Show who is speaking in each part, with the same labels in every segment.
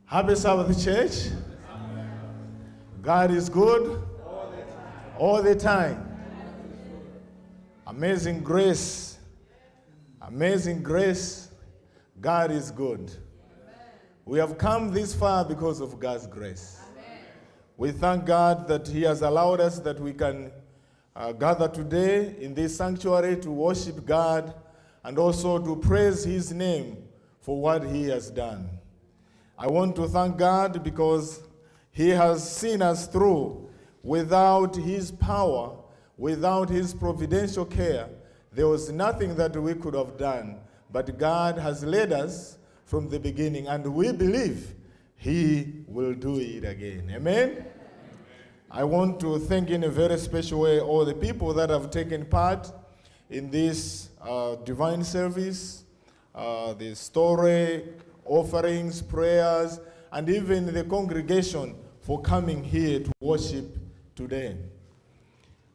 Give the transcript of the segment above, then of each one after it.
Speaker 1: Happy Sabbath, church. God is good all the time. Amazing grace. Amazing grace. God is good. We have come this far because of God's grace. We thank God that He has allowed us that we can gather today in this sanctuary to worship God and also to praise His name for what He has done. I want to thank God because He has seen us through. Without His power, without His providential care, there was nothing that we could have done. But God has led us from the beginning, and we believe He will do it again. Amen? I want to thank in a very special way all the people that have taken part in this divine service, the story, offerings, prayers, and even the congregation for coming here to worship today.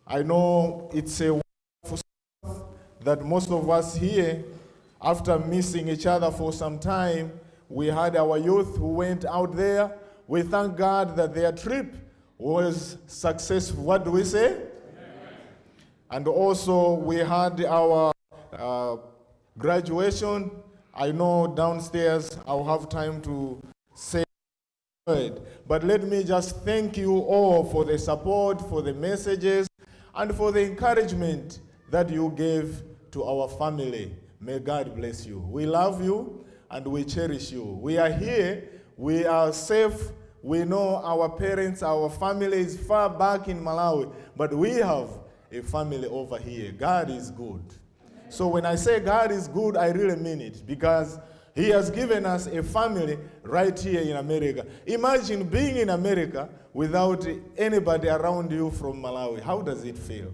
Speaker 1: I know it's a wonderful stuff that most of us here, after missing each other for some time, we had our youth who went out there. We thank God that their trip was successful. What do we say? Amen. And also we had our graduation. I know downstairs I'll have time to say a word, but let me just thank you all for the support, for the messages, and for the encouragement that you gave to our family. May God bless you. We love you and we cherish you. We are here, we are safe. We know our parents, our family is far back in Malawi, but we have a family over here. God is good. So when I say God is good, I really mean it, because He has given us a family right here in America. Imagine being in America without anybody around you from Malawi. How does it feel?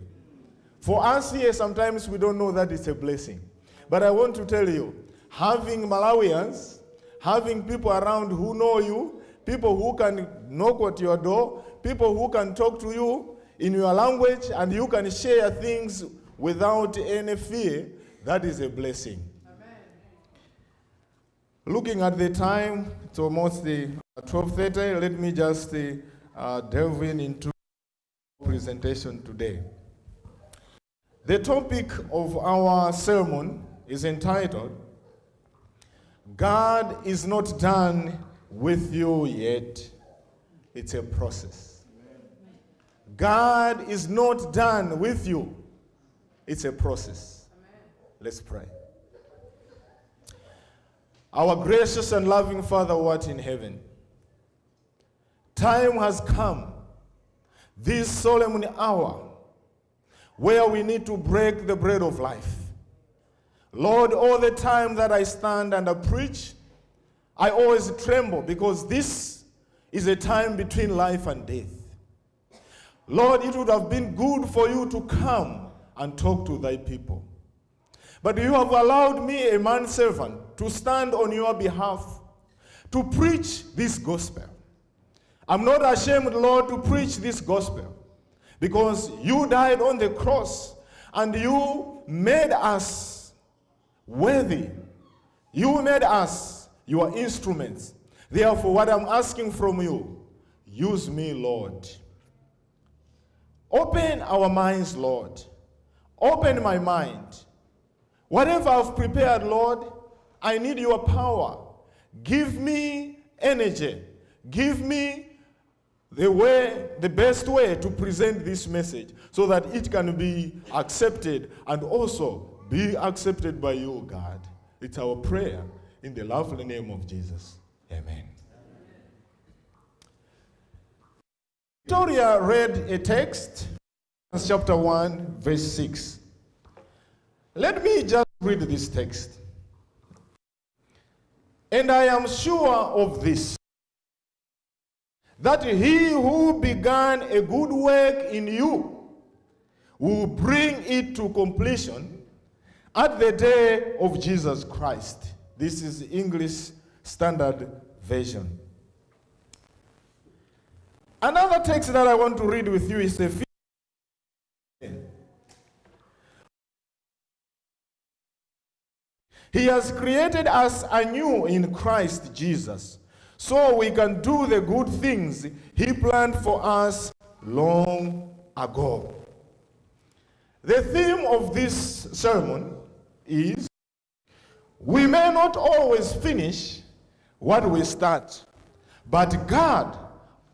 Speaker 1: For us here, sometimes we don't know that it's a blessing. But I want to tell you, having Malawians, having people around who know you, people who can knock at your door, people who can talk to you in your language, and you can share things without any fear, that is a blessing. Amen. Looking at the time, it's almost 12:30. Let me just delve into the presentation today. The topic of our sermon is entitled, God is not done with you yet. It's a process. God is not done with you. It's a process. Let's pray. Our gracious and loving Father who art in heaven, time has come, this solemn hour, where we need to break the bread of life. Lord, all the time that I stand and I preach, I always tremble, because this is a time between life and death. Lord, it would have been good for you to come and talk to thy people. But you have allowed me, a manservant, to stand on your behalf, to preach this gospel. I'm not ashamed, Lord, to preach this gospel, because you died on the cross and you made us worthy. You made us your instruments. Therefore, what I'm asking from you, use me, Lord. Open our minds, Lord. Open my mind. Whatever I've prepared, Lord, I need your power. Give me energy. Give me the best way to present this message so that it can be accepted and also be accepted by you, God. It's our prayer in the lovely name of Jesus. Amen. Victoria read a text, chapter 1, verse 6. Let me just read this text. And I am sure of this, that he who began a good work in you will bring it to completion at the day of Jesus Christ. This is English Standard Version. Another text that I want to read with you is the He has created us anew in Christ Jesus, so we can do the good things he planned for us long ago. The theme of this sermon is, we may not always finish what we start, but God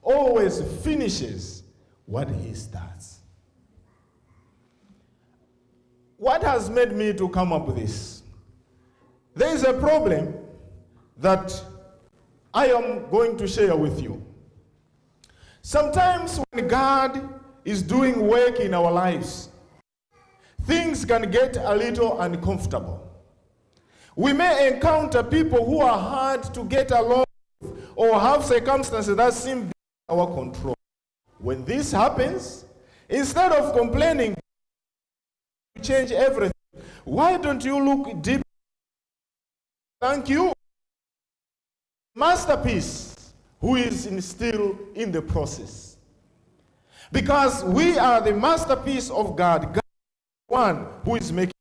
Speaker 1: always finishes what he starts. What has made me to come up with this? There is a problem that I am going to share with you. Sometimes when God is doing work in our lives, things can get a little uncomfortable. We may encounter people who are hard to get along with, or have circumstances that seem beyond our control. When this happens, instead of complaining, you change everything. Why don't you look deep? Thank you. Masterpiece, who is still in the process. Because we are the masterpiece of God. God is the one who is making.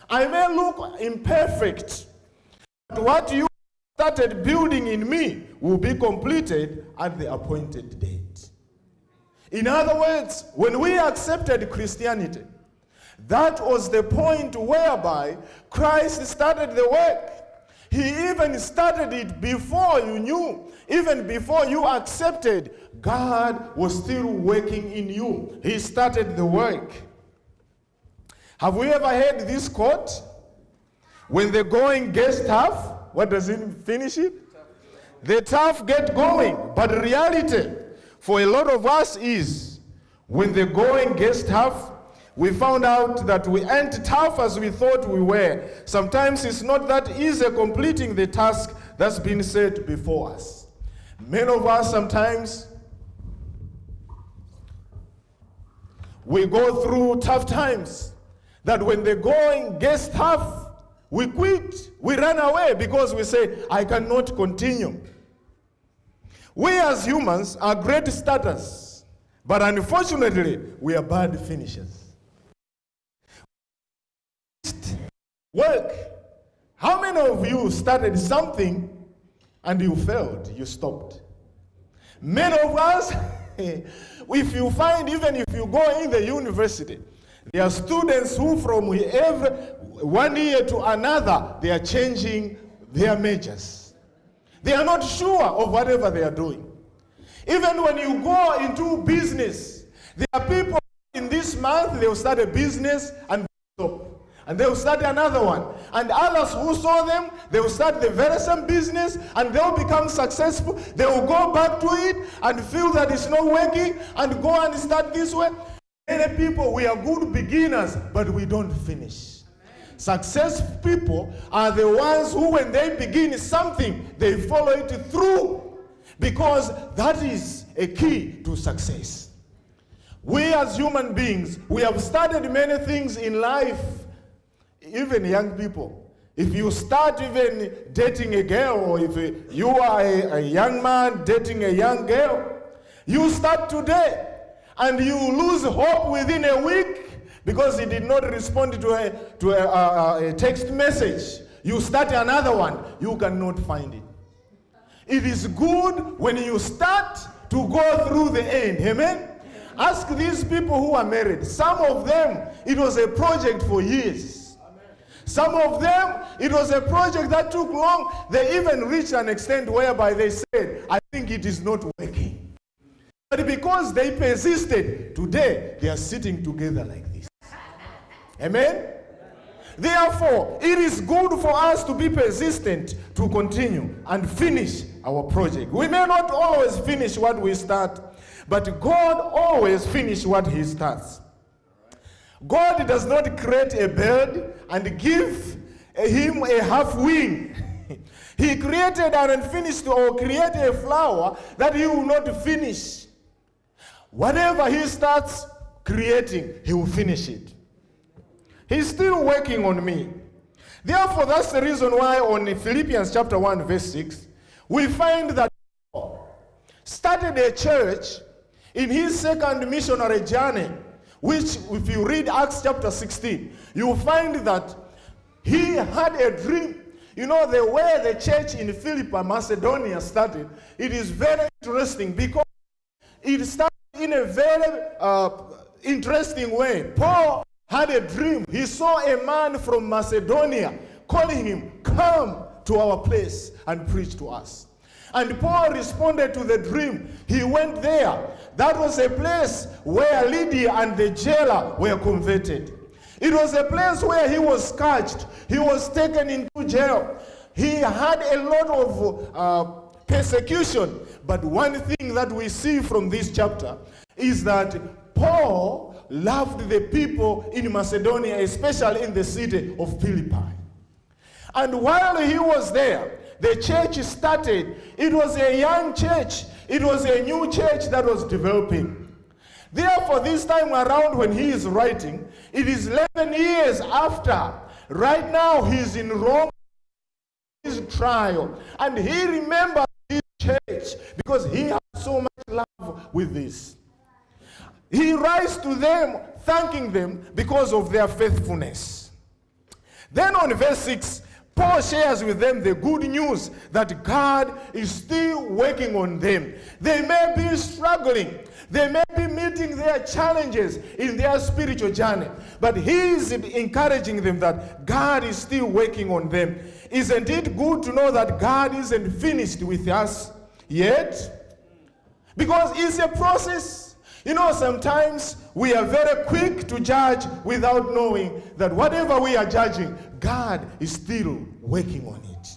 Speaker 1: I may look imperfect, but what you started building in me will be completed at the appointed date. In other words, when we accepted Christianity, that was the point whereby Christ started the work. He even started it before you knew, even before you accepted. God was still working in you. He started the work. Have we ever heard this quote? When the going gets tough, what does it finish it? The tough get going. But the reality for a lot of us is, when the going gets tough, we found out that we aren't tough as we thought we were. Sometimes it's not that easy completing the task that's been set before us. Many of us sometimes, we go through tough times, that when the going gets tough, we quit, we run away because we say, I cannot continue. We as humans are great starters, but unfortunately, we are bad finishers. Work. How many of you started something and you failed, you stopped? Many of us, if you find, even if you go in the university, there are students who from every 1 year to another, they are changing their majors. They are not sure of whatever they are doing. Even when you go into business, there are people in this month, they will start a business and stop. And they will start another one. And others who saw them, they will start the very same business and they will become successful. They will go back to it and feel that it's not working and go and start this way. Many people, we are good beginners, but we don't finish. Successful people are the ones who, when they begin something, they follow it through, because that is a key to success. We as human beings, we have started many things in life. Even young people, if you start even dating a girl, or if you are a young man dating a young girl, you start today and you lose hope within a week because he did not respond to a text message. You start another one, you cannot find it. It is good when you start to go through the end. Amen? Ask these people who are married. Some of them, it was a project for years. Some of them, it was a project that took long. They even reached an extent whereby they said, I think it is not working. But because they persisted, today they are sitting together like this. Amen? Therefore, it is good for us to be persistent, to continue and finish our project. We may not always finish what we start, but God always finishes what he starts. God does not create a bird and give him a half wing. He created an unfinished, or created a flower that he will not finish. Whatever he starts creating, he will finish it. He's still working on me. Therefore, that's the reason why on Philippians chapter 1, verse 6, we find that Paul started a church in his second missionary journey, which, if you read Acts chapter 16, you will find that he had a dream. You know, the way the church in Philippi, Macedonia started, it is very interesting because it started in a very interesting way. Paul had a dream. He saw a man from Macedonia calling him, come to our place and preach to us. And Paul responded to the dream. He went there. That was a place where Lydia and the jailer were converted. It was a place where he was scourged. He was taken into jail. He had a lot of persecution. But one thing that we see from this chapter is that Paul loved the people in Macedonia, especially in the city of Philippi. And while he was there, the church started. It was a young church. It was a new church that was developing. Therefore, this time around when he is writing, it is 11 years after. Right now, he's in Rome, his trial. And he remembers his church because he has so much love with this. He writes to them, thanking them because of their faithfulness. Then on verse 6, Paul shares with them the good news that God is still working on them. They may be struggling. They may be meeting their challenges in their spiritual journey. But he is encouraging them that God is still working on them. Isn't it good to know that God isn't finished with us yet? Because it's a process. You know, sometimes we are very quick to judge without knowing that whatever we are judging, God is still working on it.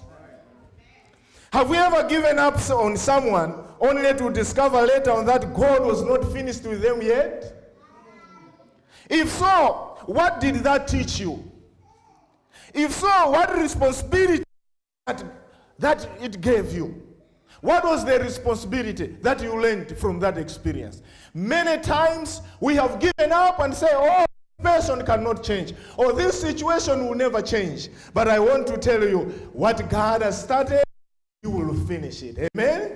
Speaker 1: Have we ever given up on someone only to discover later on that God was not finished with them yet? If so, what did that teach you? If so, what responsibility that it gave you? What was the responsibility that you learned from that experience? Many times we have given up and say, oh, this person cannot change, or this situation will never change. But I want to tell you, what God has started, He will finish it. Amen?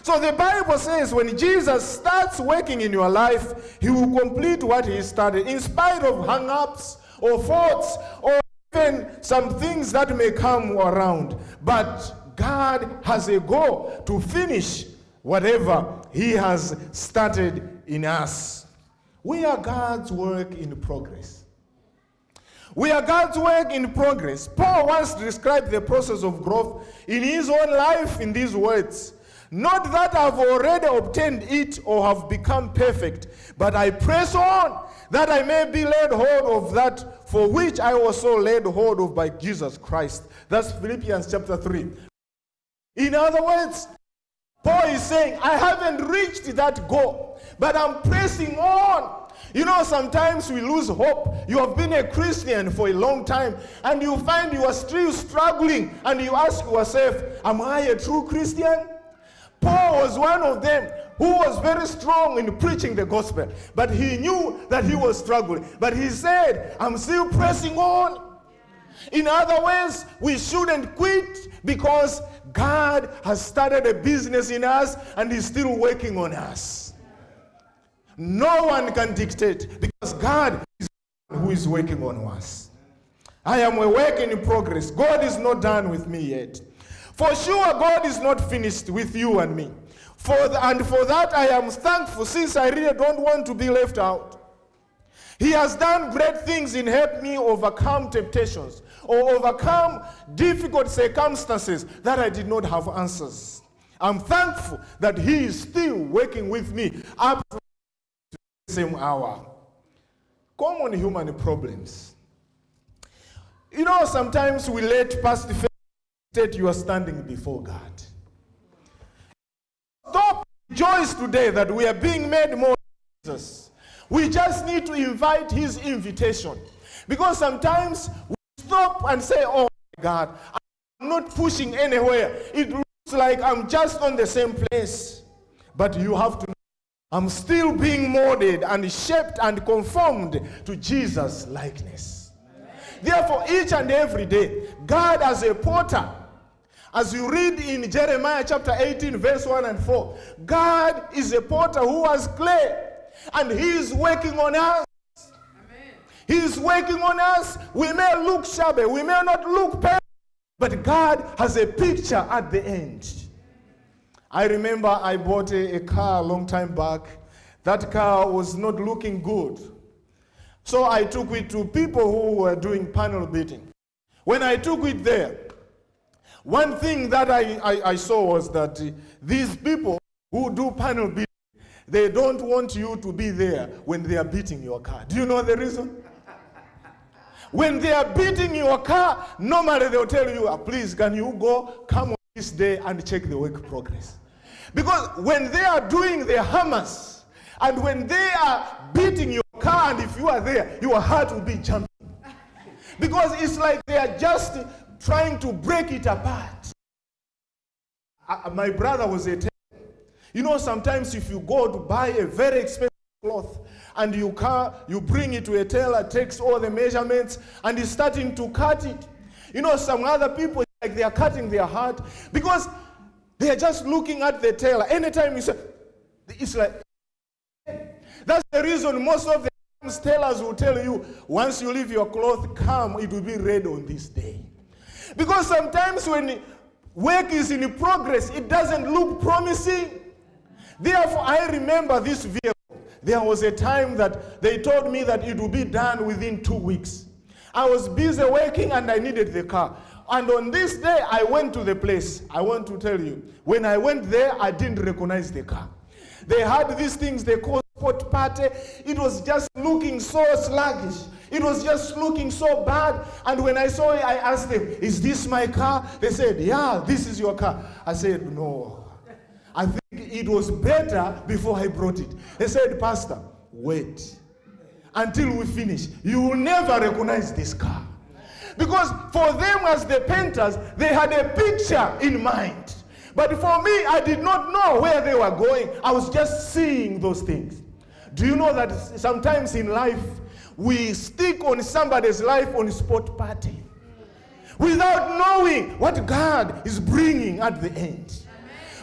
Speaker 1: So the Bible says when Jesus starts working in your life, He will complete what He started, in spite of hang-ups or faults or even some things that may come around. But God has a goal to finish whatever He has started in us. We are God's work in progress. We are God's work in progress. Paul once described the process of growth in his own life in these words: not that I've already obtained it or have become perfect, but I press on, that I may be laid hold of that for which I was so laid hold of by Jesus Christ. That's Philippians chapter 3. In other words, Paul is saying, I haven't reached that goal, but I'm pressing on. You know, sometimes we lose hope. You have been a Christian for a long time, and you find you are still struggling, and you ask yourself, am I a true Christian? Paul was one of them who was very strong in preaching the gospel, but he knew that he was struggling. But he said, I'm still pressing on. In other words, we shouldn't quit because God has started a business in us and He's still working on us. No one can dictate because God is the one who is working on us. I am a work in progress. God is not done with me yet. For sure, God is not finished with you and me. For that I am thankful, since I really don't want to be left out. He has done great things in helping me overcome temptations or overcome difficult circumstances that I did not have answers. I'm thankful that He is still working with me up to the same hour. Common human problems. You know, sometimes we let past the faith that you are standing before God. Stop, rejoice today that we are being made more Jesus. We just need to invite His invitation. Because sometimes we stop and say, oh my God, I'm not pushing anywhere. It looks like I'm just on the same place. But you have to know, I'm still being molded and shaped and conformed to Jesus' likeness. Amen. Therefore, each and every day, God as a potter, as you read in Jeremiah chapter 18, verse 1 and 4, God is a potter who has clay. And He is working on us. Amen. He is working on us. We may look shabby. We may not look perfect. But God has a picture at the end. I remember I bought a car a long time back. That car was not looking good. So I took it to people who were doing panel beating. When I took it there, one thing that I saw was that these people who do panel beating, they don't want you to be there when they are beating your car. Do you know the reason? When they are beating your car, normally they'll tell you, please, can you come on this day and check the work progress. Because when they are doing their hammers, and when they are beating your car, and if you are there, your heart will be jumping. Because it's like they are just trying to break it apart. My brother was a tailor. You know, sometimes if you go to buy a very expensive cloth, and you bring it to a tailor, takes all the measurements, and is starting to cut it. You know, some other people, like they are cutting their heart, because they are just looking at the tailor. Anytime you say, it's like, that's the reason most of the times tailors will tell you, once you leave your cloth, come, it will be red on this day. Because sometimes when work is in progress, it doesn't look promising. Therefore, I remember this vehicle. There was a time that they told me that it would be done within 2 weeks. I was busy working and I needed the car. And on this day, I went to the place. I want to tell you, when I went there, I didn't recognize the car. They had these things they call sport party. It was just looking so sluggish. It was just looking so bad. And when I saw it, I asked them, is this my car? They said, yeah, this is your car. I said, no. I think it was better before I brought it. They said, Pastor, wait until we finish. You will never recognize this car. Because for them as the painters, they had a picture in mind. But for me, I did not know where they were going. I was just seeing those things. Do you know that sometimes in life, we stick on somebody's life on a sport party without knowing what God is bringing at the end.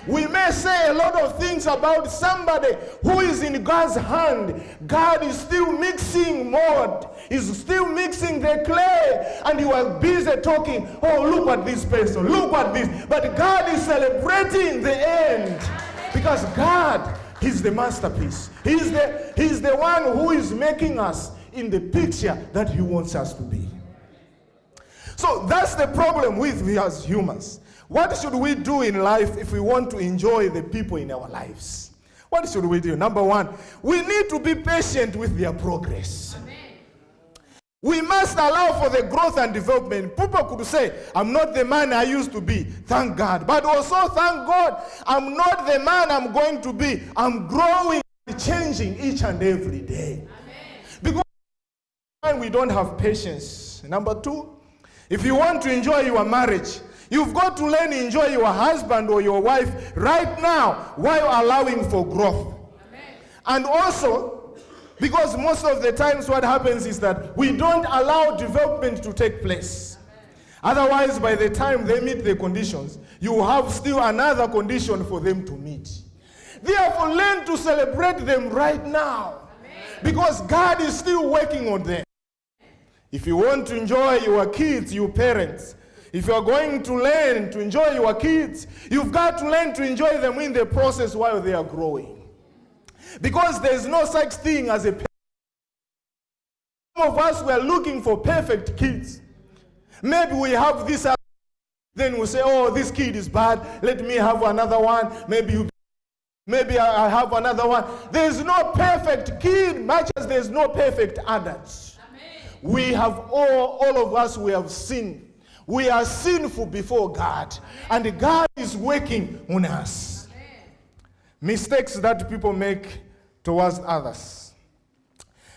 Speaker 1: We may say a lot of things about somebody who is in God's hand. God is still mixing mold. He's still mixing the clay. And you are busy talking, oh, look at this person, look at this. But God is celebrating the end. Because God is the masterpiece. He's the one who is making us in the picture that He wants us to be. So that's the problem with we as humans. What should we do in life if we want to enjoy the people in our lives? What should we do? Number one, we need to be patient with their progress. Amen. We must allow for the growth and development. People could say, I'm not the man I used to be. Thank God. But also thank God, I'm not the man I'm going to be. I'm growing and changing each and every day. Amen. Because we don't have patience. Number two, if you want to enjoy your marriage, you've got to learn to enjoy your husband or your wife right now while allowing for growth. Amen. And also, because most of the times what happens is that we don't allow development to take place. Amen. Otherwise, by the time they meet the conditions, you have still another condition for them to meet. Therefore, learn to celebrate them right now. Amen. Because God is still working on them. If you want to enjoy your kids, you parents, if you're going to learn to enjoy your kids, you've got to learn to enjoy them in the process while they are growing. Because there's no such thing as a perfect. Some of us were looking for perfect kids. Maybe we have this, then we say, oh, this kid is bad, let me have another one. Maybe I have another one. There's no perfect kid, much as there's no perfect adults. We have all of us, we have sinned. We are sinful before God. And God is working on us. Mistakes that people make towards others.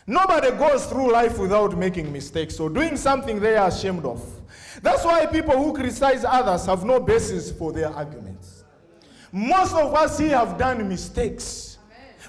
Speaker 1: Nobody goes through life without making mistakes or doing something they are ashamed of. That's why people who criticize others have no basis for their arguments. Most of us here have done mistakes.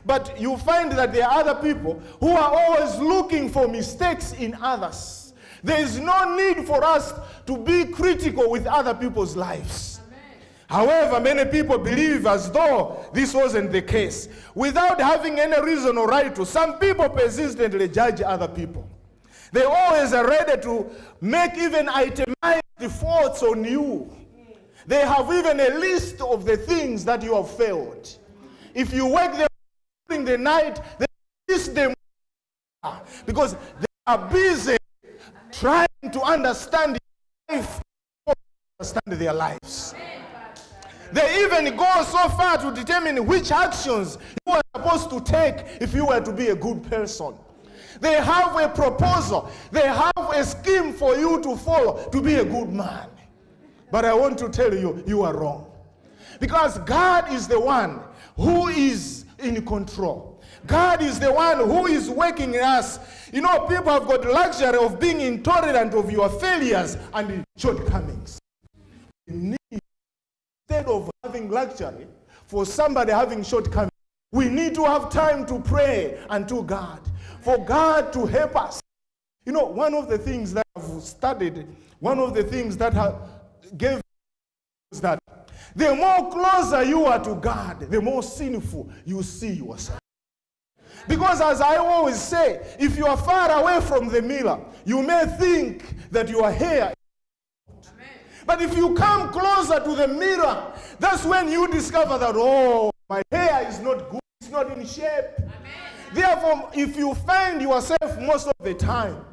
Speaker 1: But you find that there are other people who are always looking for mistakes in others. There is no need for us to be critical with other people's lives. Amen. However, many people believe as though this wasn't the case. Without having any reason or right to, some people persistently judge other people. They always are ready to make even itemized the faults on you. They have even a list of the things that you have failed. If you wake them during the night, they list them because they are busy trying to understand life, understand their lives. They even go so far to determine which actions you are supposed to take if you were to be a good person. They have a proposal. They have a scheme for you to follow to be a good man. But I want to tell you, you are wrong. Because God is the one who is in control. God is the one who is working in us. You know, people have got the luxury of being intolerant of your failures and shortcomings. Instead of having luxury for somebody having shortcomings, we need to have time to pray unto God, for God to help us. You know, one of the things that I've studied, one of the things that gave is that the more closer you are to God, the more sinful you see yourself. Because as I always say, if you are far away from the mirror, you may think that your hair is. But if you come closer to the mirror, that's when you discover that, oh, my hair is not good, it's not in shape. Amen. Therefore, if you find yourself most of the time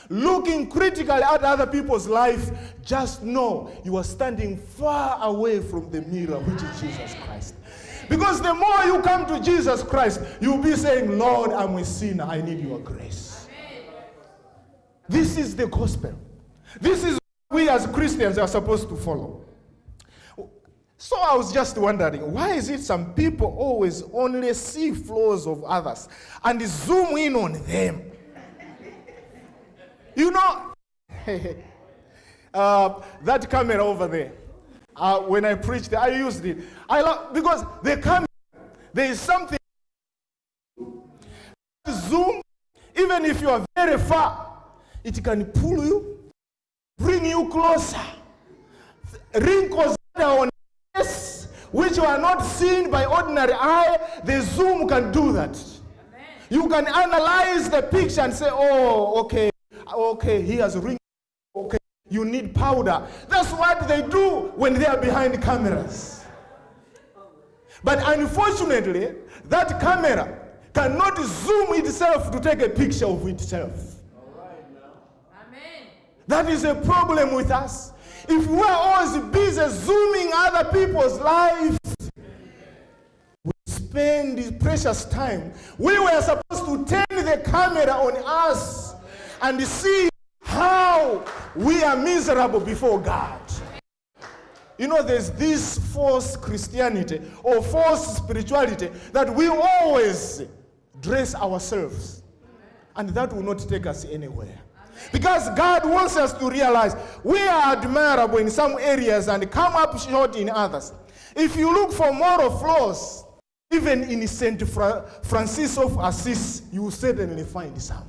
Speaker 1: looking critically at other people's life, just know you are standing far away from the mirror, which is Jesus Christ. Because the more you come to Jesus Christ, you'll be saying, Lord, I'm a sinner, I need your grace. Amen. This is the gospel. This is what we as Christians are supposed to follow. So I was just wondering, why is it some people always only see flaws of others and zoom in on them? You know, that camera over there, when I preached, I used it. Because the camera, there is something. Zoom, even if you are very far, it can pull you, bring you closer. Wrinkles that are on your face, which are not seen by ordinary eye, the zoom can do that. Amen. You can analyze the picture and say, oh, okay, he has wrinkles. Okay, you need powder. That's what they do when they are behind cameras. But unfortunately, that camera cannot zoom itself to take a picture of itself. Amen. That is a problem with us. If we are always busy zooming other people's lives, we spend this precious time. We were supposed to turn the camera on us and see how we are miserable before God. You know, there's this false Christianity or false spirituality that we always dress ourselves, and that will not take us anywhere. Because God wants us to realize we are admirable in some areas and come up short in others. If you look for moral flaws, even in St. Francis of Assisi, you will certainly find some.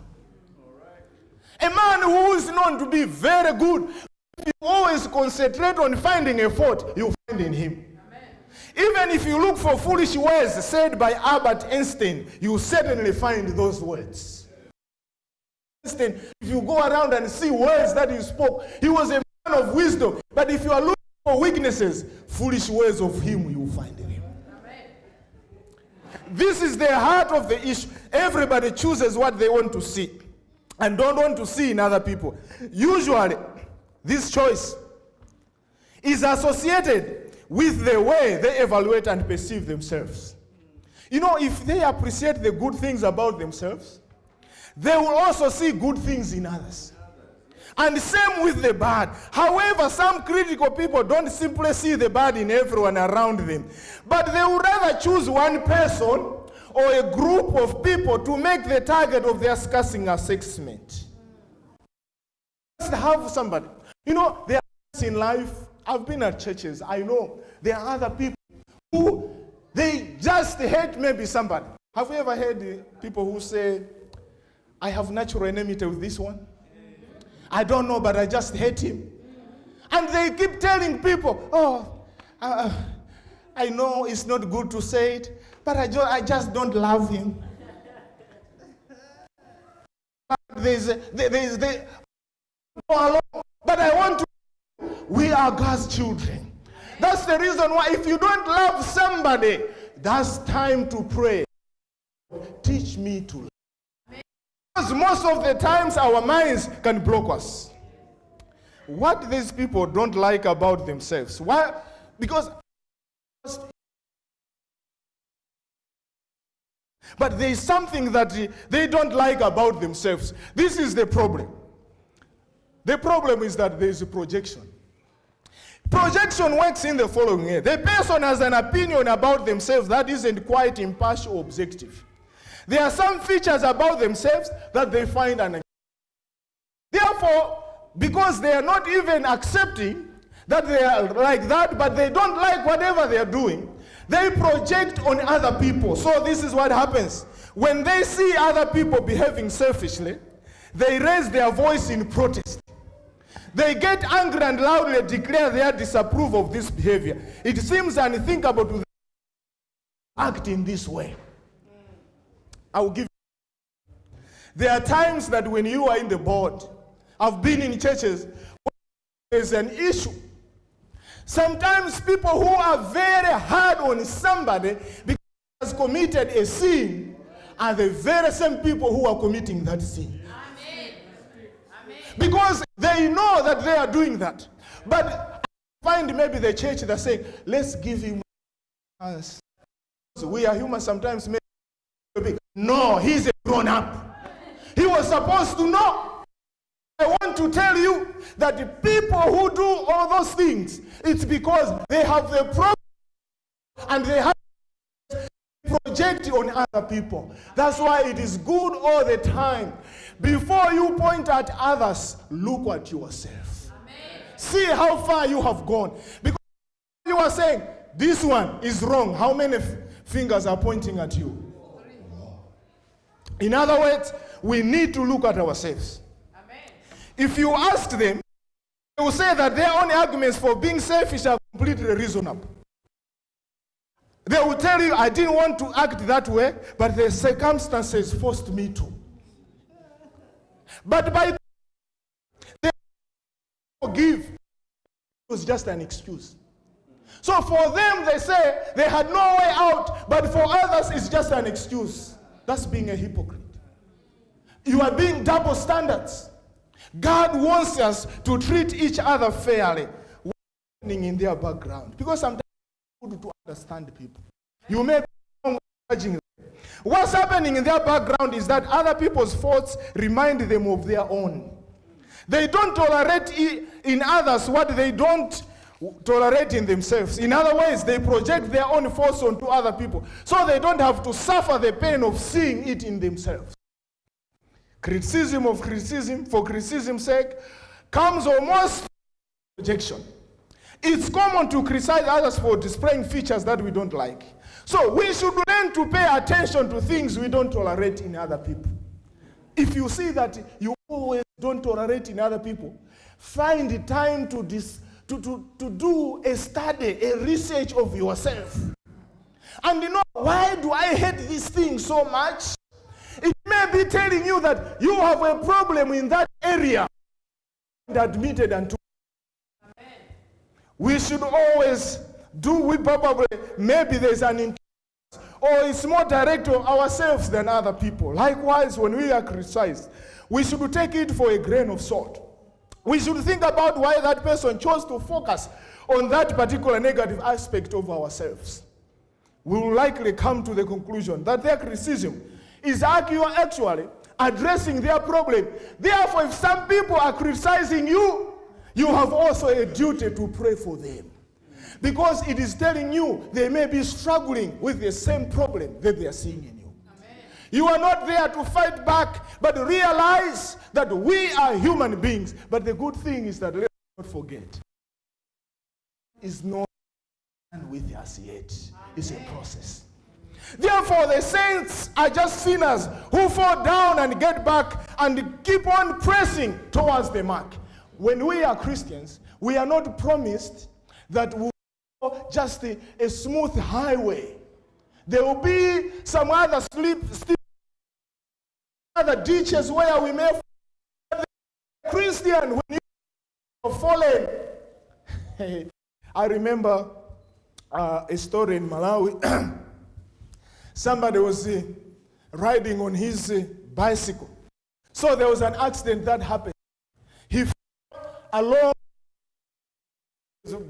Speaker 1: A man who is known to be very good, if you always concentrate on finding a fault, you find in him. Amen. Even if you look for foolish words said by Albert Einstein, you certainly find those words. Einstein, if you go around and see words that he spoke, he was a man of wisdom. But if you are looking for weaknesses, foolish words of him, you will find in him. Amen. This is the heart of the issue. Everybody chooses what they want to see and don't want to see in other people. Usually, this choice is associated with the way they evaluate and perceive themselves. You know, if they appreciate the good things about themselves, they will also see good things in others. And same with the bad. However, some critical people don't simply see the bad in everyone around them, but they would rather choose one person or a group of people to make the target of their scathing assessment. Just have somebody. You know, there are things in life, I've been at churches, I know there are other people who, they just hate maybe somebody. Have you ever heard people who say, I have natural enmity with this one? I don't know, but I just hate him. And they keep telling people, I know it's not good to say it, but I just don't love him. But I want to, we are God's children. That's the reason why if you don't love somebody, that's time to pray. Teach me to love. Because most of the times our minds can block us. What these people don't like about themselves. Why? Because but there is something that they don't like about themselves. This is the problem. The problem is that there is a projection. Projection works in the following way. The person has an opinion about themselves that isn't quite impartial or objective. There are some features about themselves that they find unacceptable. Therefore, because they are not even accepting that they are like that, but they don't like whatever they are doing, they project on other people. So this is what happens. When they see other people behaving selfishly, they raise their voice in protest. They get angry and loudly declare their disapproval of this behavior. It seems unthinkable to them to act in this way. I will give you. There are times that when you are in the board, I've been in churches where there's an issue. Sometimes people who are very hard on somebody because he has committed a sin are the very same people who are committing that sin. Amen. Because they know that they are doing that. But I find maybe the church that saying, let's give him a chance. So we are human sometimes. No, he's a grown up. He was supposed to know. I want to tell you that the people who do all those things, it's because they have the problem and they have to project on other people. That's why it is good all the time. Before you point at others, look at yourself. Amen. See how far you have gone. Because you are saying, this one is wrong. How many fingers are pointing at you? In other words, we need to look at ourselves. If you ask them, they will say that their own arguments for being selfish are completely reasonable. They will tell you, I didn't want to act that way, but the circumstances forced me to. But by they forgive, it was just an excuse. So for them, they say they had no way out, but for others, it's just an excuse. That's being a hypocrite. You are being double standards. God wants us to treat each other fairly. What's happening in their background? Because sometimes it's good to understand people. You may be judging them. What's happening in their background is that other people's faults remind them of their own. They don't tolerate in others what they don't tolerate in themselves. In other words, they project their own faults onto other people, so they don't have to suffer the pain of seeing it in themselves. Criticism of criticism for criticism's sake comes almost projection. It's common to criticize others for displaying features that we don't like. So we should learn to pay attention to things we don't tolerate in other people. If you see that you always don't tolerate in other people, find the time to do a study, a research of yourself. And you know, why do I hate this thing so much? It may be telling you that you have a problem in that area. Admitted unto. Amen. We should always we probably, maybe there's an interest, or it's more direct of ourselves than other people. Likewise, when we are criticized, we should take it for a grain of salt. We should think about why that person chose to focus on that particular negative aspect of ourselves. We will likely come to the conclusion that their criticism is actually addressing their problem. Therefore, if some people are criticizing you, you have also a duty to pray for them. Because it is telling you they may be struggling with the same problem that they are seeing in you. Amen. You are not there to fight back, but realize that we are human beings. But the good thing is that let's not forget, it's not done with us yet. It's a process. Therefore, the saints are just sinners who fall down and get back and keep on pressing towards the mark. When we are Christians, we are not promised that we will go just a smooth highway. There will be some other other ditches where we may fall. Christian, when you are fallen, I remember a story in Malawi. Somebody was riding on his bicycle. So there was an accident that happened. He fell along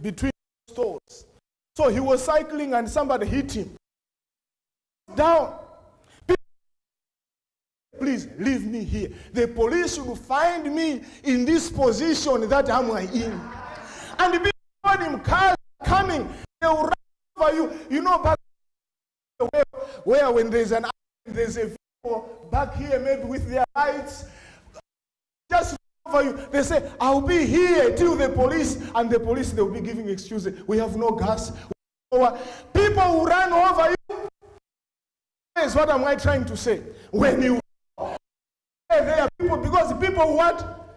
Speaker 1: between stores. So he was cycling and somebody hit him. Down. Please leave me here. The police should find me in this position that I'm in. And the people him cars coming, they will run over you. You know, back where when there's a vehicle back here, maybe with their lights, just over you. They say, I'll be here till the police, and the police, they'll be giving excuses. We have no gas. People will run over you. That's what am I trying to say? When you there are people, because people what?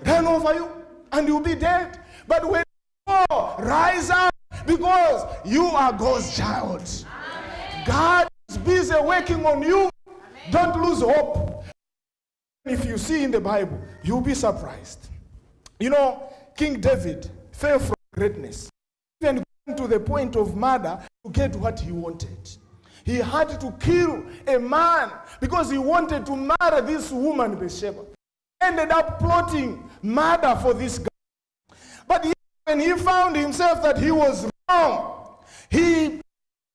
Speaker 1: Run over you, and you'll be dead. But when you rise up, because you are God's child. Amen. God is busy working on you. Amen. Don't lose hope. If you see in the Bible, you'll be surprised. You know, King David fell from greatness, even to the point of murder to get what he wanted. He had to kill a man because he wanted to murder this woman, Bathsheba. Ended up plotting murder for this guy. But when he found himself that he was wrong, he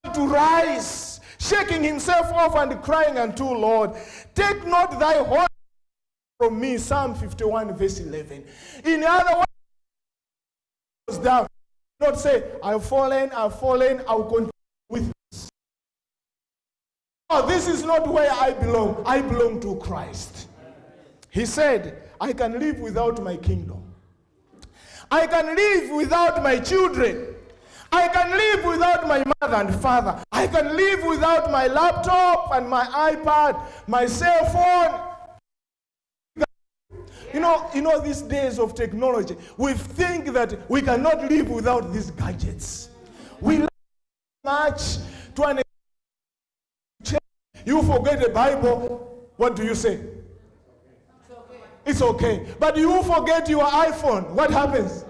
Speaker 1: had to rise, shaking himself off and crying unto Lord, take not thy heart from me, Psalm 51 verse 11. In other words, down. Not say, I've fallen, I'll continue with this. Oh, this is not where I belong. I belong to Christ. He said, I can live without my kingdom. I can live without my children. I can live without my mother and father. I can live without my laptop and my iPad, my cell phone. You know these days of technology, we think that we cannot live without these gadgets. We love much to an extent. You forget the Bible, what do you say? It's okay. But you forget your iPhone, what happens?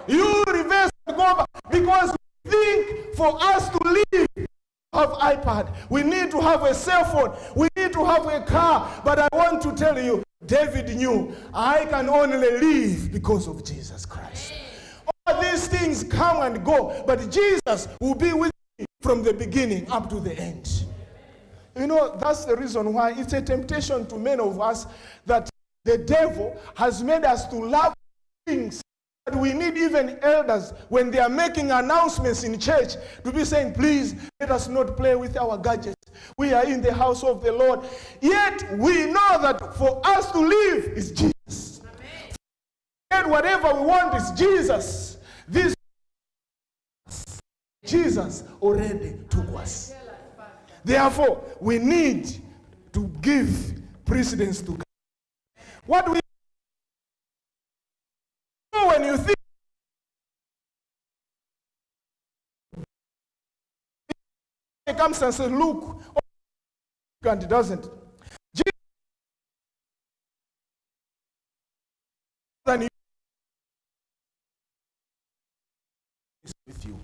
Speaker 1: You reverse and go back. Because we think for us to live, have iPad, we need to have a cell phone, we need to have a car. But I want to tell you, David knew, I can only live because of Jesus Christ. All these things come and go, but Jesus will be with me from the beginning up to the end. You know, that's the reason why it's a temptation to many of us that the devil has made us to love things. But we need even elders, when they are making announcements in church, to be saying, please, let us not play with our gadgets. We are in the house of the Lord. Yet, we know that for us to live is Jesus. And whatever we want is Jesus. This Jesus already took us. Therefore, we need to give precedence to God. What do we do when you think he comes and says, look, and it doesn't. Jesus is with you.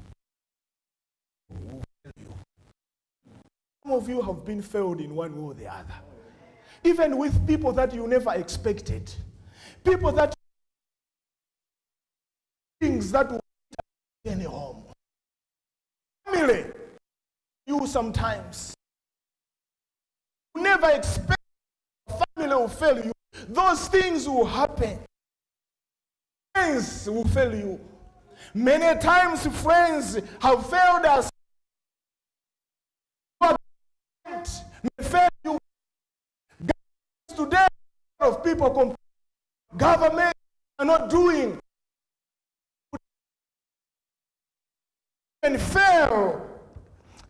Speaker 1: Some of you have been failed in one way or the other. Even with people that you never expected. People that things that will in a home. Family, you sometimes. You never expect family will fail you. Those things will happen. Friends will fail you. Many times friends have failed us. May fail you. Today, a lot of people government are not doing. And fail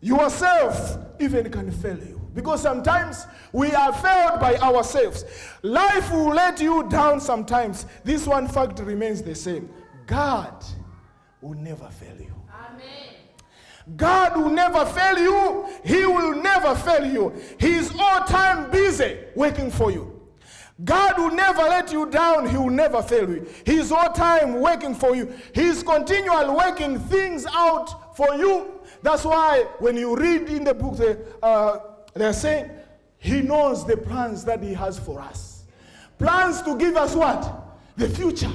Speaker 1: yourself, even can fail you. Because sometimes we are failed by ourselves. Life will let you down sometimes. This one fact remains the same. God will never fail you. Amen. God will never fail you. He will never fail you. He is all time busy working for you. God will never let you down. He will never fail you. He's all time working for you. He's continually working things out for you. That's why when you read in the book, they're saying he knows the plans that he has for us. Plans to give us what? The future.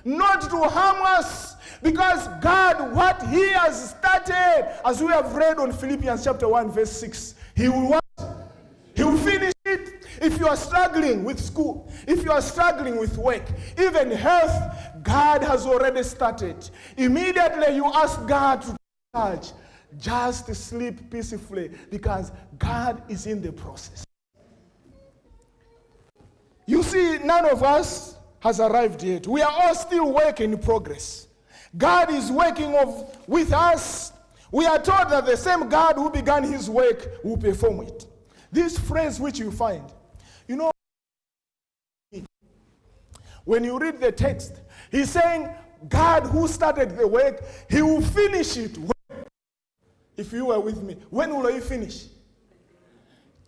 Speaker 1: Not to harm us. Because God, what he has started, as we have read on Philippians chapter 1, verse 6, he will what? He will finish it. If you are struggling with school, if you are struggling with work, even health, God has already started. Immediately you ask God to charge. Just sleep peacefully because God is in the process. You see, none of us has arrived yet. We are all still work in progress. God is working with us. We are told that the same God who began his work will perform it. This phrase which you find, you know, when you read the text, he's saying, God who started the work, he will finish it. If you were with me, when will he finish?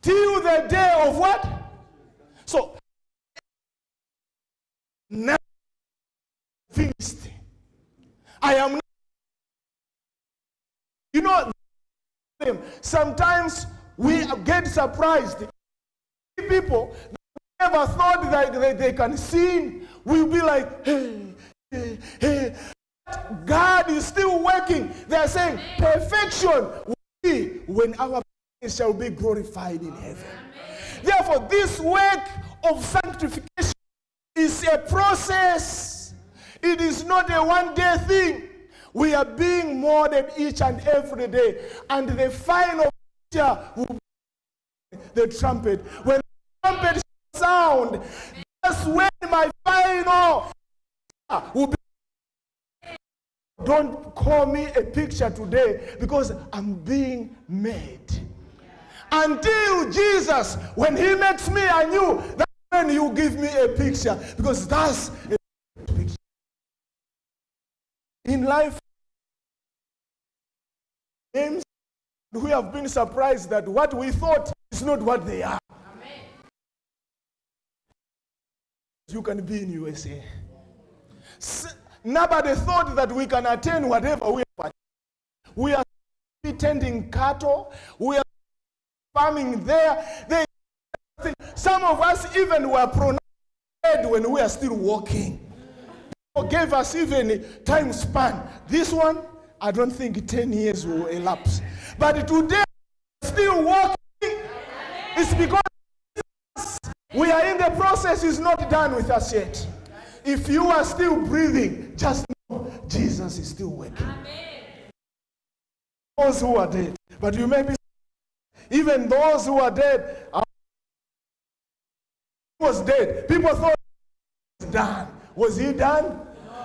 Speaker 1: Till the day of what? So, now finished. I am not. You know, sometimes we get surprised. People that never thought that they can sin will be like, hey. God is still working. They are saying perfection will be when our bodies shall be glorified in heaven. Therefore, this work of sanctification is a process. It is not a one-day thing. We are being molded each and every day. And the final picture will be the trumpet. When the trumpet sound, that's when my final will be. Don't call me a picture today because I'm being made. Until Jesus, when he makes me anew, that's when you give me a picture because that's a picture. In life, we have been surprised that what we thought is not what they are. Amen. You can be in USA. Nobody thought that we can attain whatever we have. We are tending cattle. We are farming there. Some of us even were pronounced when we are still walking. People gave us even time span. This one, I don't think 10 years will elapse. But today, still walking. It's because we are in the process. Is not done with us yet. If you are still breathing, just know Jesus is still working. Amen. Those who are dead. But you may be, even those who are dead, was dead. People thought he was done. Was he done?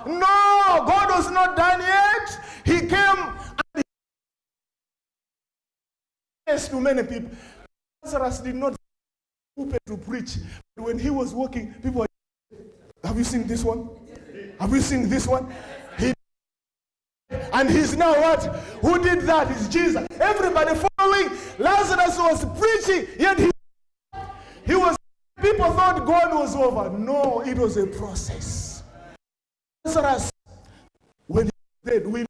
Speaker 1: No, God was not done yet. He came and he to many people. Lazarus did not to preach. But when he was walking, people were, have you seen this one? Have you seen this one? And he's now what? Who did that? It's Jesus. Everybody following. Lazarus was preaching, yet he was. People thought God was over. No, it was a process. Lazarus, when he dead, we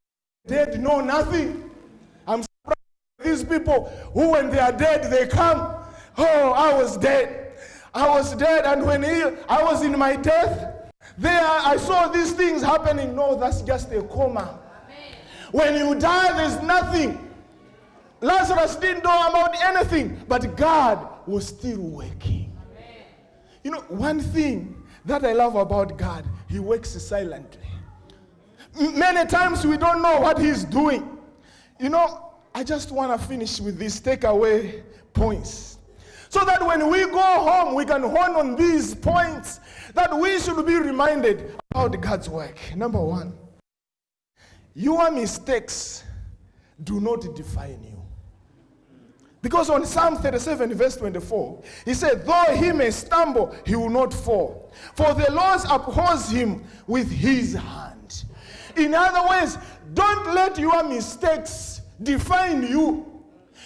Speaker 1: dead know nothing. I'm surprised these people who, when they are dead, they come. Oh, I was dead. I was dead, and when I was in my death, there I saw these things happening. No, that's just a coma. Amen. When you die, there's nothing. Lazarus didn't know about anything, but God was still working. Amen. You know, one thing that I love about God, he works silently. Many times we don't know what he's doing. You know, I just want to finish with these takeaway points. So that when we go home, we can hone on these points that we should be reminded about God's work. Number one, your mistakes do not define you. Because on Psalm 37, verse 24, he said, though he may stumble, he will not fall. For the Lord upholds him with his hand. In other words, don't let your mistakes define you.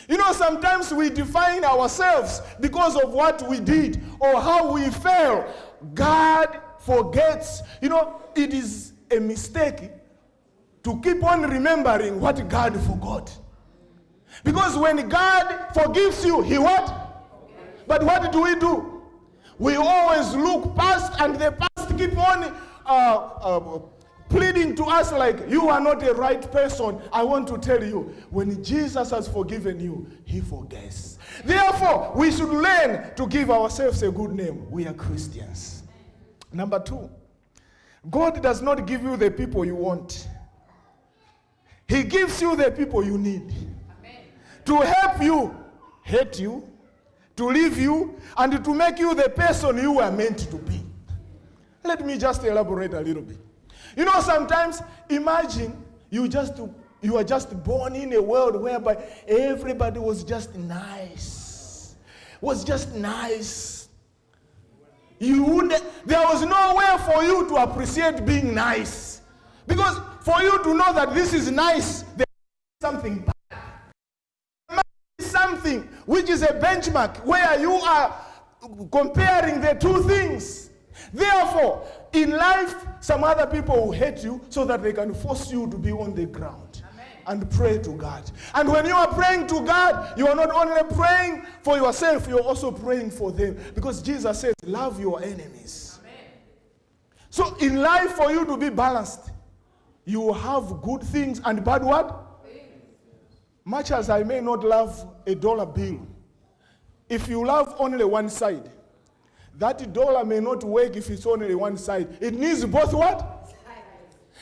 Speaker 1: You know, sometimes we define ourselves because of what we did or how we fell. God forgets. You know, it is a mistake to keep on remembering what God forgot. Because when God forgives you, he what? But what do? We always look past, and the past keep on pleading to us like, you are not the right person. I want to tell you, when Jesus has forgiven you, he forgets. Therefore, we should learn to give ourselves a good name. We are Christians. Number 2, God does not give you the people you want. He gives you the people you need. Amen. To help you, hate you, to leave you, and to make you the person you were meant to be. Let me just elaborate a little bit. You know, sometimes imagine you are just born in a world whereby everybody was just nice. Was just nice. There was nowhere for you to appreciate being nice. Because for you to know that this is nice, there is something bad. There is something which is a benchmark where you are comparing the two things. Therefore, in life, some other people will hate you so that they can force you to be on the ground. Amen. And pray to God. And when you are praying to God, you are not only praying for yourself, you are also praying for them. Because Jesus says, love your enemies. Amen. So in life, for you to be balanced, you will have good things and bad what? Things. Much as I may not love a dollar bill, if you love only one side, that dollar may not work if it's only one side. It needs both what?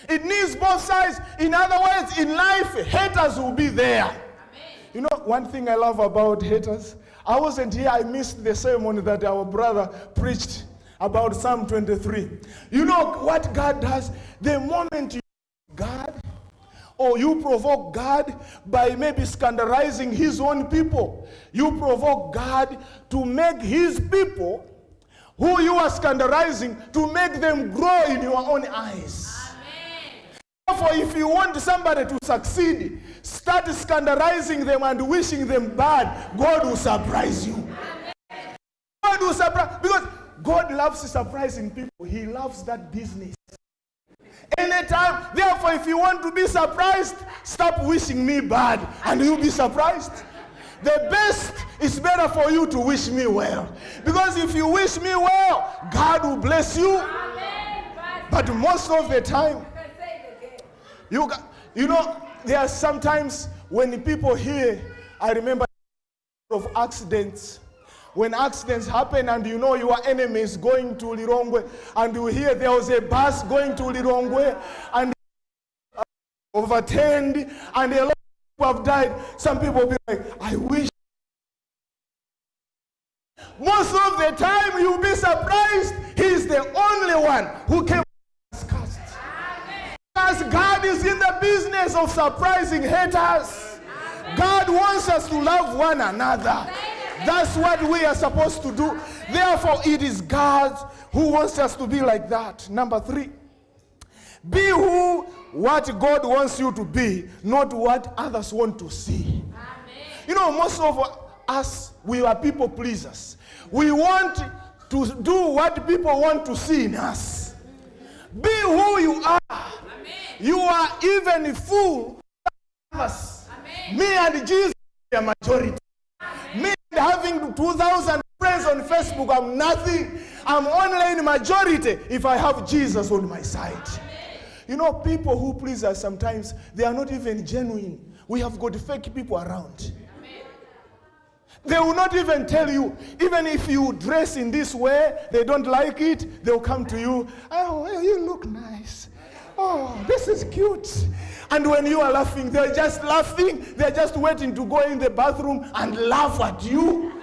Speaker 1: It needs both sides. In other words, in life, haters will be there. Amen. You know, one thing I love about haters, I wasn't here, I missed the sermon that our brother preached about Psalm 23. You know what God does? The moment you God, or you provoke God by maybe scandalizing his own people, you provoke God to make his people who you are scandalizing, to make them grow in your own eyes. Amen. Therefore, if you want somebody to succeed, start scandalizing them and wishing them bad. God will surprise you. Amen. God will surprise, because God loves surprising people. He loves that business. Anytime, therefore, if you want to be surprised, stop wishing me bad and you'll be surprised. The best is better for you to wish me well. Because if you wish me well, God will bless you. Amen. But most of the time, you know, there are sometimes when people hear, I remember of accidents. When accidents happen and you know your enemy is going to Lirongwe, and you hear there was a bus going to Lirongwe and overturned and a lot have died, some people will be like, I wish. Most of the time you'll be surprised he's the only one who came discussed. Because God is in the business of surprising haters. God wants us to love one another. That's what we are supposed to do. Therefore, it is God who wants us to be like that. Number 3, be what God wants you to be, not what others want to see. Amen. You know, most of us, we are people pleasers. We want to do what people want to see in us. Be who you are. Amen. You are even fool others. Me and Jesus are majority. Amen. Me and having 2,000 friends on Facebook, I'm nothing. I'm only in majority if I have Jesus on my side. Amen. You know, people who please us sometimes, they are not even genuine. We have got fake people around. Amen. They will not even tell you, even if you dress in this way, they don't like it, they'll come to you, oh, you look nice. Oh, this is cute. And when you are laughing, they're just laughing. They're just waiting to go in the bathroom and laugh at you.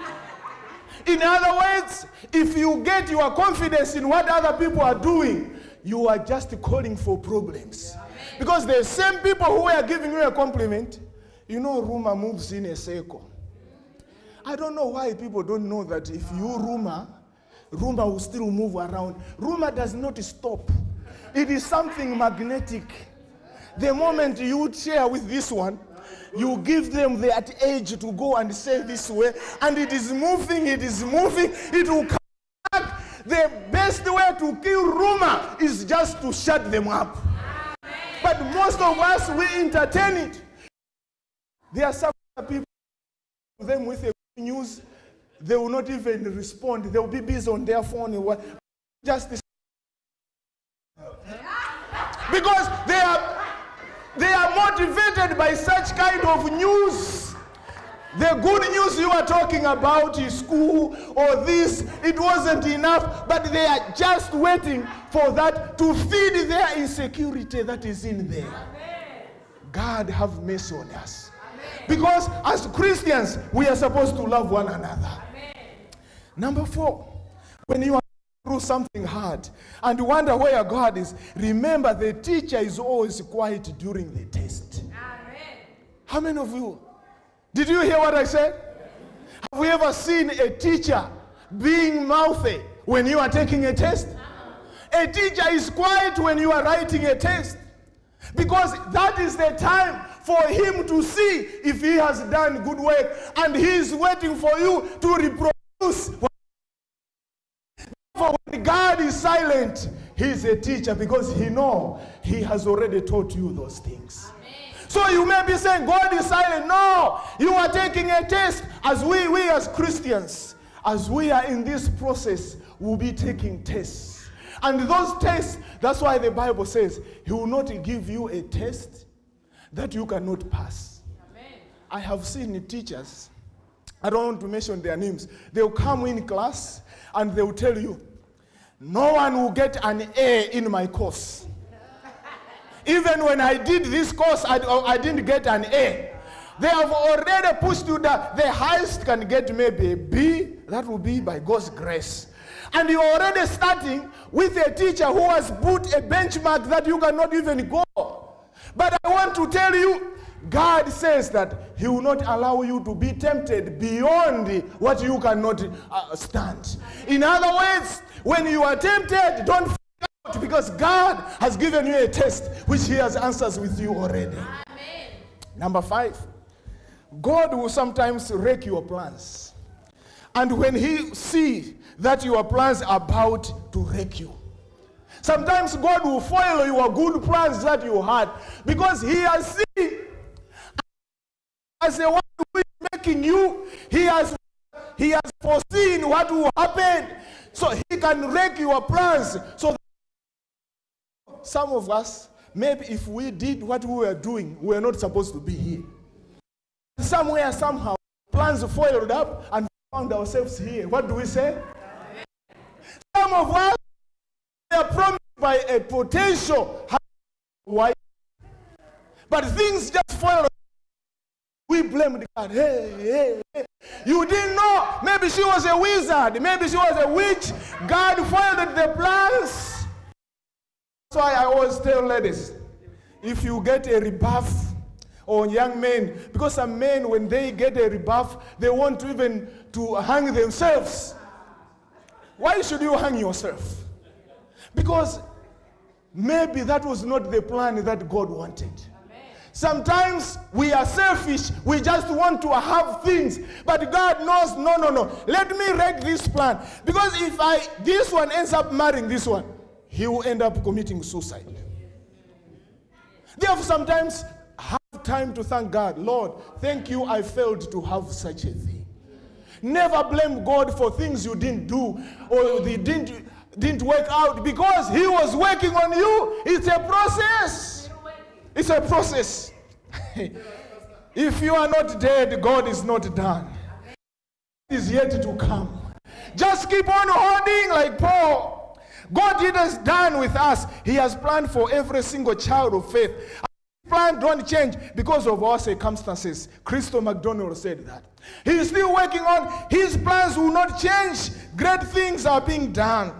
Speaker 1: In other words, if you get your confidence in what other people are doing, you are just calling for problems. Amen. Because the same people who are giving you a compliment, you know, rumor moves in a circle. I don't know why people don't know that if you rumor will still move around. Rumor does not stop. It is something magnetic. The moment you share with this one, You give them that age to go and say this way, and it is moving, it will come back. The best way to kill rumor is just to shut them up. Amen. But most of us, we entertain it. There are some people, them with the news, they will not even respond. They will be busy on their phone. Just because they are motivated by such kind of news. The good news you are talking about is school or this, it wasn't enough, but they are just waiting for that to feed their insecurity that is in there. Amen. God have mercy on us. Amen. Because as Christians, we are supposed to love one another. Amen. Number 4, when you are through something hard and you wonder where God is, remember the teacher is always quiet during the test. Amen. How many of you? Did you hear what I said? Have we ever seen a teacher being mouthy when you are taking a test? A teacher is quiet when you are writing a test, because that is the time for him to see if he has done good work, and he is waiting for you to reproduce. For when God is silent, he is a teacher, because he knows he has already taught you those things. So you may be saying, God is silent. No, you are taking a test. As we as Christians, as we are in this process, we'll be taking tests. And those tests, that's why the Bible says, he will not give you a test that you cannot pass. Amen. I have seen teachers, I don't want to mention their names, they'll come in class and they'll tell you, no one will get an A in my course. Even when I did this course, I didn't get an A. They have already pushed to the highest can get maybe a B. That will be by God's grace. And you're already starting with a teacher who has put a benchmark that you cannot even go. But I want to tell you, God says that he will not allow you to be tempted beyond what you cannot stand. In other words, when you are tempted, don't out, because God has given you a test which he has answers with you already. Amen. Number 5, God will sometimes wreck your plans. And when he see that your plans are about to wreck you, sometimes God will foil your good plans that you had, because he has seen as the one who is making you, he has foreseen what will happen, so he can wreck your plans. So some of us, maybe if we did what we were doing, we were not supposed to be here. Somewhere, somehow, plans foiled up and found ourselves here. What do we say? Some of us are promised by a potential wife, but things just foiled. We blamed God. Hey. You didn't know. Maybe she was a wizard. Maybe she was a witch. God foiled the plans. That's why I always tell ladies, if you get a rebuff, or young men, because some men, when they get a rebuff, they want to even to hang themselves. Why should you hang yourself? Because maybe that was not the plan that God wanted. Sometimes we are selfish. We just want to have things. But God knows, no. Let me wreck this plan. Because if this one ends up marrying this one, he will end up committing suicide. Therefore, sometimes have time to thank God. Lord, thank you I failed to have such a thing. Never blame God for things you didn't do or they didn't work out, because he was working on you. It's a process. It's a process. If you are not dead, God is not done. It is yet to come. Just keep on holding like Paul. God is done with us. He has planned for every single child of faith. His plan don't change because of our circumstances. Crystal McDonald said that. He is still working on. His plans will not change. Great things are being done.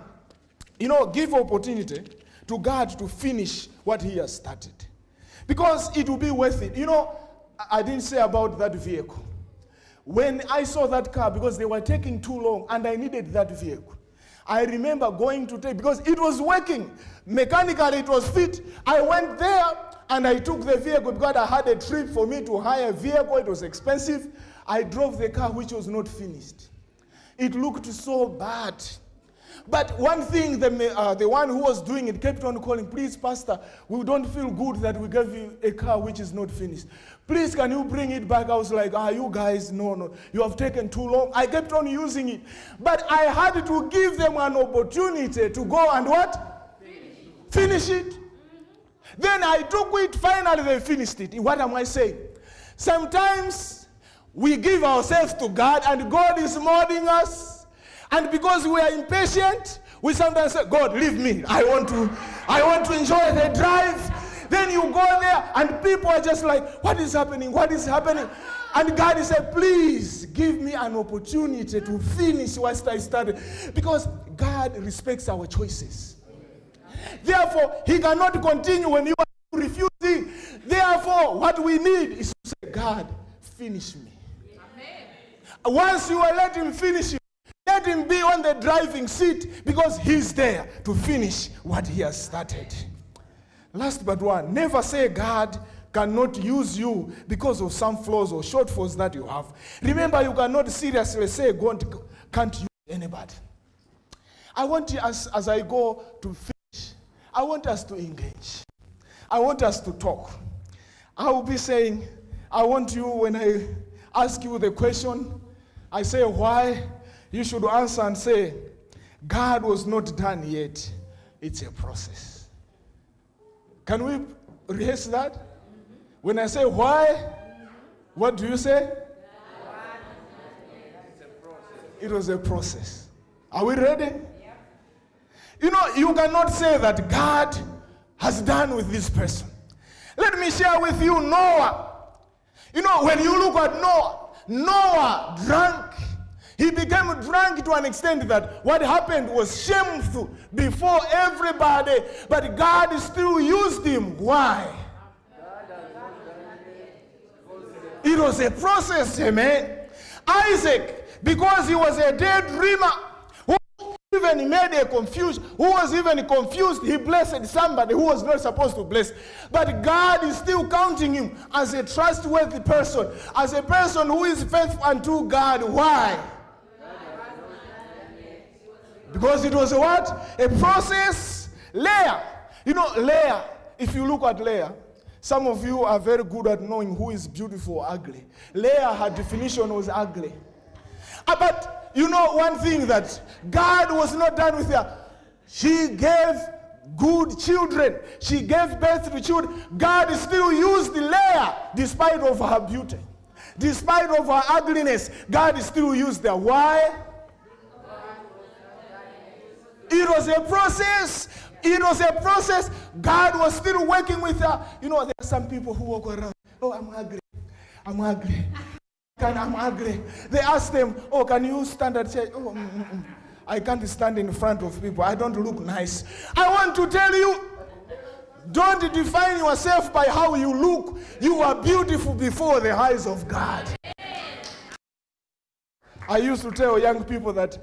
Speaker 1: Give opportunity to God to finish what he has started, because it will be worth it. I didn't say about that vehicle. When I saw that car, because they were taking too long and I needed that vehicle, I remember going to take, because it was working. Mechanically, it was fit. I went there And I took the vehicle because I had a trip for me to hire a vehicle. It was expensive. I drove the car which was not finished. It looked so bad. But one thing, the one who was doing it kept on calling, please, Pastor, we don't feel good that we gave you a car which is not finished. Please, can you bring it back? I was like, you guys, no, you have taken too long. I kept on using it. But I had to give them an opportunity to go and what? Finish it. Then I took it, finally they finished it. What am I saying? Sometimes we give ourselves to God and God is molding us. And because we are impatient, we sometimes say, God, leave me. I want to enjoy the drive. Then you go there and people are just like, what is happening? What is happening? And God is saying, please give me an opportunity to finish what I started. Because God respects our choices. Therefore, he cannot continue when you are refusing. Therefore, what we need is to say, God, finish me. Amen. Once you let him finish you, let him be on the driving seat because he's there to finish what he has started. Last but one, never say God cannot use you because of some flaws or shortfalls that you have. Remember, you cannot seriously say God can't use anybody. I want you, as I go to finish, I want us to engage. I want us to talk. I will be saying, I want you, when I ask you the question, I say why, you should answer and say, God was not done yet. It's a process. Can we rehearse that? When I say why, what do you say? It was a process. Are we ready? You know, you cannot say that God has done with this person. Let me share with you Noah. You know, when you look at Noah drank. He became drunk to an extent that what happened was shameful before everybody, but God still used him. Why? It was a process, amen. Isaac, because he was a daydreamer, who even made a confusion, who was even confused, he blessed somebody who was not supposed to bless. But God is still counting him as a trustworthy person, as a person who is faithful unto God. Why? Because it was a what? A process. Leah. You know, Leah, if you look at Leah, some of you are very good at knowing who is beautiful or ugly. Leah, her definition was ugly. But you know one thing, that God was not done with her. She gave good children. She gave birth to children. God still used Leah despite of her beauty. Despite of her ugliness, God still used her. Why? It was a process. It was a process. God was still working with her. You know, there are some people who walk around, oh, I'm ugly. I'm ugly. I'm ugly. They ask them, oh, can you stand at church? Oh, I can't stand in front of people. I don't look nice. I want to tell you, don't define yourself by how you look. You are beautiful before the eyes of God. I used to tell young people that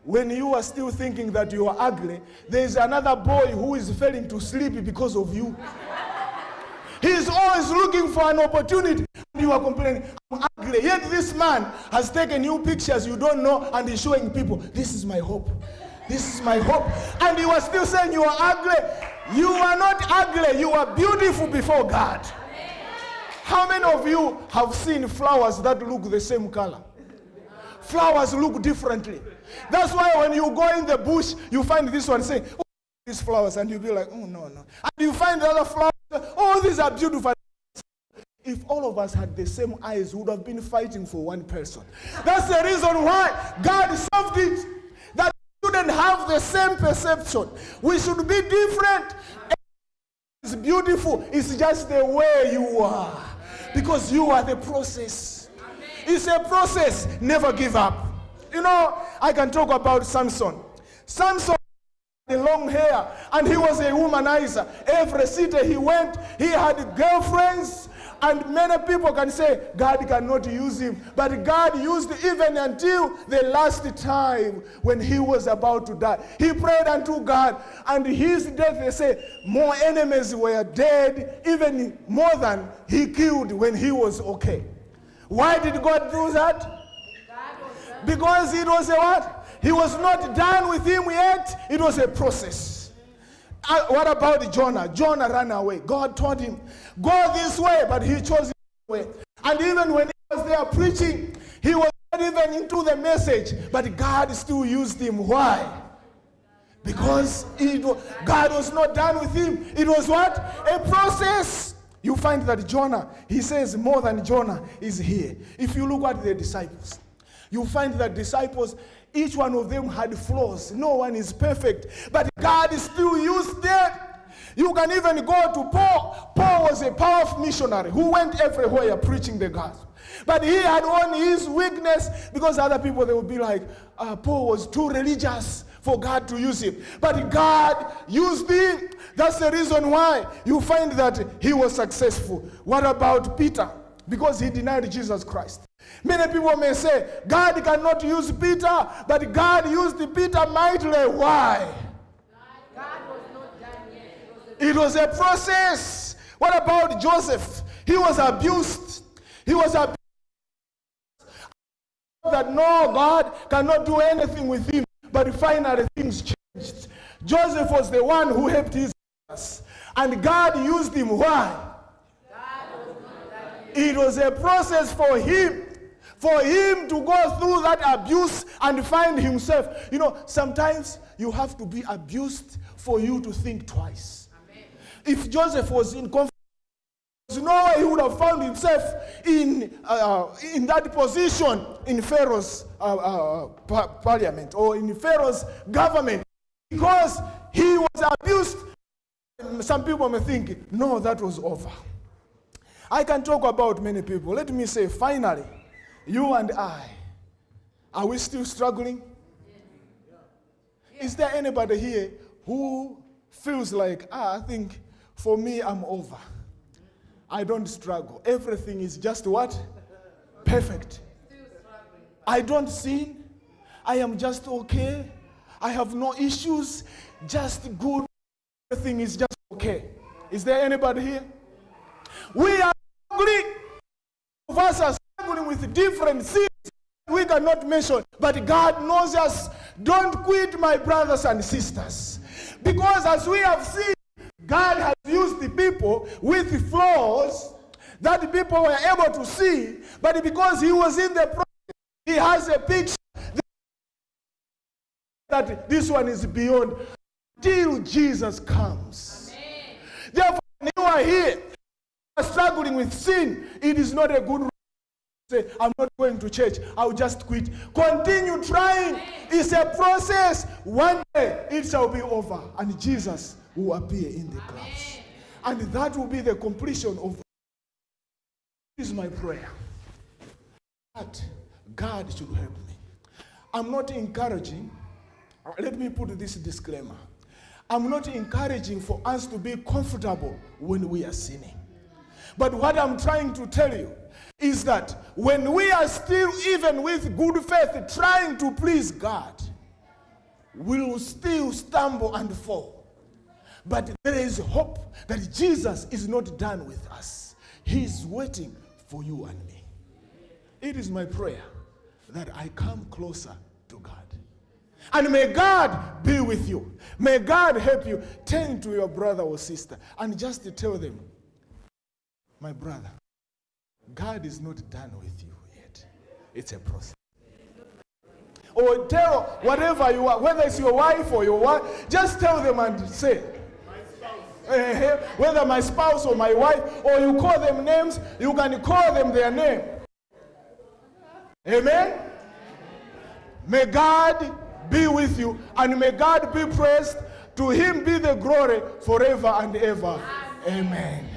Speaker 1: when you are still thinking that you are ugly, there is another boy who is failing to sleep because of you. He is always looking for an opportunity. You are complaining, I'm ugly. Yet this man has taken you pictures you don't know and is showing people, this is my hope. This is my hope. And you are still saying you are ugly. You are not ugly. You are beautiful before God. How many of you have seen flowers that look the same color? Flowers look differently. That's why when you go in the bush, you find this one saying, oh, these flowers, and you'll be like, oh, no. And you find the other flowers, oh, these are beautiful. If all of us had the same eyes, we would have been fighting for one person. That's the reason why God solved it. That we shouldn't have the same perception. We should be different. It's beautiful. It's just the way you are. Because you are the process. It's a process. Never give up. You know, I can talk about Samson. Samson had long hair, and he was a womanizer. Every city he went, he had girlfriends, And many people can say God cannot use him. But God used even until the last time when he was about to die. He prayed unto God, and his death, they say, more enemies were dead, even more than he killed when he was okay. Why did God do that? Because it was a what? He was not done with him yet. It was a process. What about Jonah? Jonah ran away. God told him, go this way, but he chose this way. And even when he was there preaching, he was not even into the message, but God still used him. Why? Because God was not done with him. It was what? A process. You find that Jonah, he says more than Jonah is here. If you look at the disciples, you find that disciples, each one of them had flaws. No one is perfect. But God still used them. You can even go to Paul. Paul was a powerful missionary who went everywhere preaching the gospel. But he had on his weakness, because other people, they would be like, Paul was too religious for God to use him. But God used him. That's the reason why you find that he was successful. What about Peter? Because he denied Jesus Christ. Many people may say, God cannot use Peter, but God used Peter mightily. Why?
Speaker 2: God was not done yet.
Speaker 1: It was a process. What about Joseph? He was abused. He was abused. That no, God cannot do anything with him. But finally things changed. Joseph was the one who helped his brothers. And God used him. Why? It was a process for him to go through that abuse and find himself. You know, sometimes you have to be abused for you to think twice. Amen. If Joseph was in conflict, there's no way he would have found himself in that position in Pharaoh's parliament or in Pharaoh's government, because he was abused. Some people may think, no, that was over. I can talk about many people. Let me say, finally, you and I, are we still struggling? Is there anybody here who feels like, I think for me, I'm over. I don't struggle. Everything is just what? Perfect. I don't sin. I am just okay. I have no issues. Just good. Everything is just okay. Is there anybody here? We are struggling. Of us are struggling with different sins we cannot mention. But God knows us. Don't quit, my brothers and sisters. Because as we have seen, God has used the people with flaws that people were able to see, but because he was in the process, he has a picture that this one is beyond till Jesus comes. Amen. Therefore, when you are here, you are struggling with sin, it is not a good reason to say, I'm not going to church, I'll just quit. Continue trying. Amen. It's a process. One day it shall be over, and Jesus will appear in the clouds. And that will be the completion of. This is my prayer. That God should help me. I'm not encouraging, let me put this disclaimer. I'm not encouraging for us to be comfortable when we are sinning. But what I'm trying to tell you is that when we are still, even with good faith, trying to please God, we will still stumble and fall. But there is hope that Jesus is not done with us. He is waiting for you and me. It is my prayer that I come closer to God. And may God be with you. May God help you. Turn to your brother or sister and just tell them, my brother, God is not done with you yet. It's a process. Or tell whatever you are, whether it's your wife or your wife, just tell them and say, whether my spouse or my wife, or you call them names, you can call them their name. Amen? May God be with you, and may God be praised. To him be the glory forever and ever. Amen.